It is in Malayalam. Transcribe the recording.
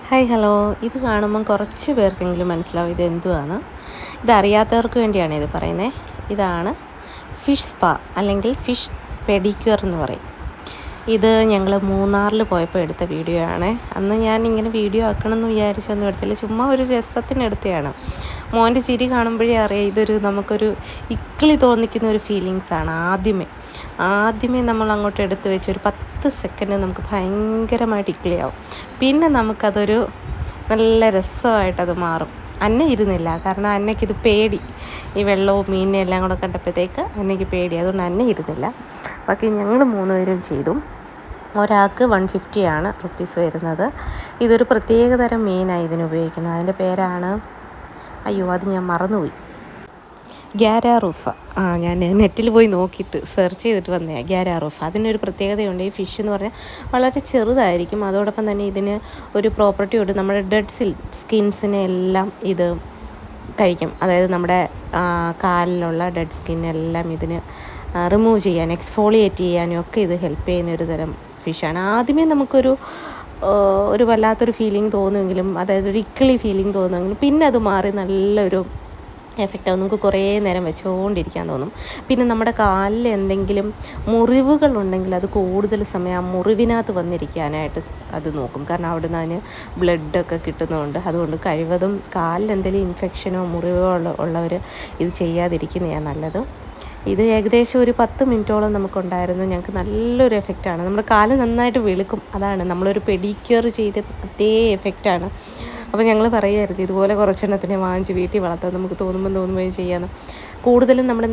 Hi hello. ഇത് കാണുമ്പം കുറച്ച് പേർക്കെങ്കിലും മനസ്സിലാവും ഇതെന്തുവാണ്. ഇതറിയാത്തവർക്ക് വേണ്ടിയാണ് ഇത് പറയുന്നത്. ഇതാണ് ഫിഷ് സ്പാ അല്ലെങ്കിൽ ഫിഷ് പെഡിക്യൂർ എന്ന് പറയും. ഇത് ഞങ്ങൾ മൂന്നാറിൽ പോയപ്പോൾ എടുത്ത വീഡിയോ ആണ്. അന്ന് ഞാൻ ഇങ്ങനെ വീഡിയോ ആക്കണമെന്ന് വിചാരിച്ചൊന്നും എടുത്തില്ല, ചുമ്മാ ഒരു രസത്തിന് എടുത്തതാണ്. മോൻ്റെ ചിരി കാണുമ്പോഴേ അറിയാം ഇതൊരു നമുക്കൊരു ഇക്കിളി തോന്നിക്കുന്ന ഒരു ഫീലിങ്സാണ്. ആദ്യമേ നമ്മൾ അങ്ങോട്ട് എടുത്ത് വെച്ച് ഒരു 10 സെക്കൻഡ് നമുക്ക് ഭയങ്കരമായിട്ട് ഇക്കിളിയാവും. പിന്നെ നമുക്കതൊരു നല്ല രസമായിട്ടത് മാറും. അന്ന ഇരുന്നില്ല, കാരണം അന്നയ്ക്കിത് പേടി. ഈ വെള്ളവും മീനിനെ എല്ലാം കൂടെ കണ്ടപ്പോഴത്തേക്ക് അന്നയ്ക്ക് പേടി, അതുകൊണ്ട് അന്ന ഇരുന്നില്ല. ബാക്കി ഞങ്ങൾ 3 പേരും ചെയ്തു. ഒരാൾക്ക് 150 ആണ് റുപ്പീസ് വരുന്നത്. ഇതൊരു പ്രത്യേകതരം മീനാണ് ഇതിന് ഉപയോഗിക്കുന്നത്. അതിൻ്റെ പേരാണ്, അത് ഞാൻ മറന്നുപോയി, ഗ്യാരാറൂഫ. ഞാൻ നെറ്റിൽ പോയി നോക്കിയിട്ട് സെർച്ച് ചെയ്തിട്ട് വന്നതാണ് ഗ്യാരാറൂഫ. അതിനൊരു പ്രത്യേകതയുണ്ട്. ഈ ഫിഷ് എന്ന് പറഞ്ഞാൽ വളരെ ചെറുതായിരിക്കും. അതോടൊപ്പം തന്നെ ഇതിന് ഒരു പ്രോപ്പർട്ടി ഉണ്ട്, നമ്മുടെ ഡെഡ് സ്കിൻസിനെ എല്ലാം ഇത് കഴിക്കും. അതായത് നമ്മുടെ കാലിലുള്ള ഡെഡ് സ്കിന്നെല്ലാം ഇതിന് റിമൂവ് ചെയ്യാൻ, എക്സ്ഫോളിയേറ്റ് ചെയ്യാനും ഒക്കെ ഇത് ഹെൽപ്പ് ചെയ്യുന്ന ഒരു തരം ഫിഷാണ്. ആദ്യമേ നമുക്കൊരു വല്ലാത്തൊരു ഫീലിംഗ് തോന്നുമെങ്കിലും, അതായത് ഒരു ഇക്കിളി ഫീലിംഗ് തോന്നുമെങ്കിലും പിന്നെ അത് മാറി നല്ലൊരു എഫക്റ്റാവും. നമുക്ക് കുറേ നേരം വെച്ചുകൊണ്ടിരിക്കാൻ തോന്നും. പിന്നെ നമ്മുടെ കാലിൽ എന്തെങ്കിലും മുറിവുകളുണ്ടെങ്കിൽ അത് കൂടുതൽ സമയം ആ മുറിവിനകത്ത് വന്നിരിക്കാനായിട്ട് അത് നോക്കും. കാരണം അവിടെ നിന്ന് അതിന് ബ്ലഡൊക്കെ കിട്ടുന്നതുകൊണ്ട്. അതുകൊണ്ട് കഴിവതും കാലിൽ എന്തെങ്കിലും ഇൻഫെക്ഷനോ മുറിവോ ഉള്ളവർ ഇത് ചെയ്യാതിരിക്കുന്നതാണ് നല്ലത്. ഇത് ഏകദേശം ഒരു 10 മിനിറ്റോളം നമുക്കുണ്ടായിരുന്നു. ഞങ്ങൾക്ക് നല്ലൊരു എഫക്റ്റാണ്. നമ്മുടെ കാല് നന്നായിട്ട് വെളുക്കും. അതാണ് നമ്മളൊരു പെഡിക്യൂർ ചെയ്ത അതേ എഫക്റ്റാണ്. അപ്പോൾ ഞങ്ങൾ പറയുമായിരുന്നു ഇതുപോലെ കുറച്ചെണ്ണത്തിനെ വാങ്ങിച്ച് വീട്ടിൽ വളർത്താൻ, നമുക്ക് തോന്നുമ്പോൾ ചെയ്യാമെന്ന്. കൂടുതലും നമ്മുടെ